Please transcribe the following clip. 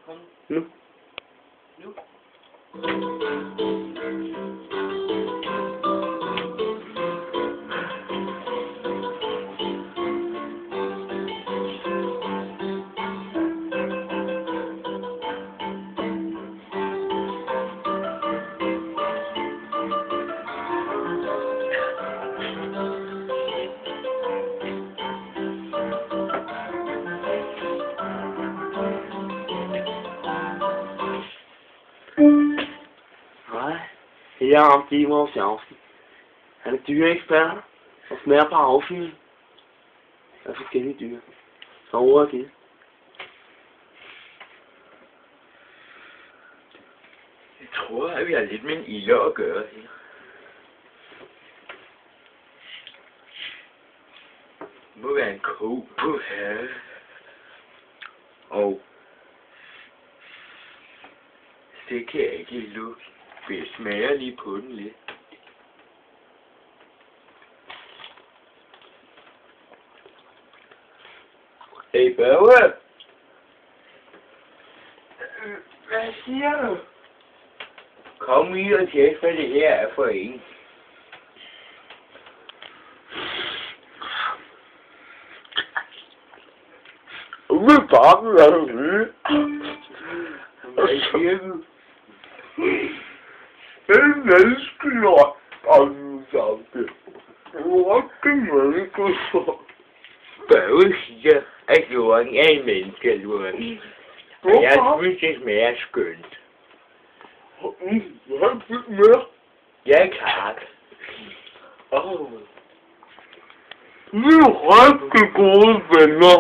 Kom. Nu. Nu. Nej, jeg har om 10 års aften. Han er dyreekspert og smager på affyring af forskellige dyr. Store og givet. Jeg tror, at vi har lidt med en ilder at gøre her. Det må være en ko på her. Og det kan jeg ikke lukke. For jeg smager lige på den lidt. Hey Børge! Hvad siger du? Kom i og tjek, hvad det her er for en. Ude bakken er du nye. Hvad siger du? En menneskeløg og nu sagde hvor kan man ikke så? Børge siger, at jorden er en menneskelort. Og jeg synes, det smager skønt. Jeg fik mere. Ja, klart. Vi er rigtig gode venner.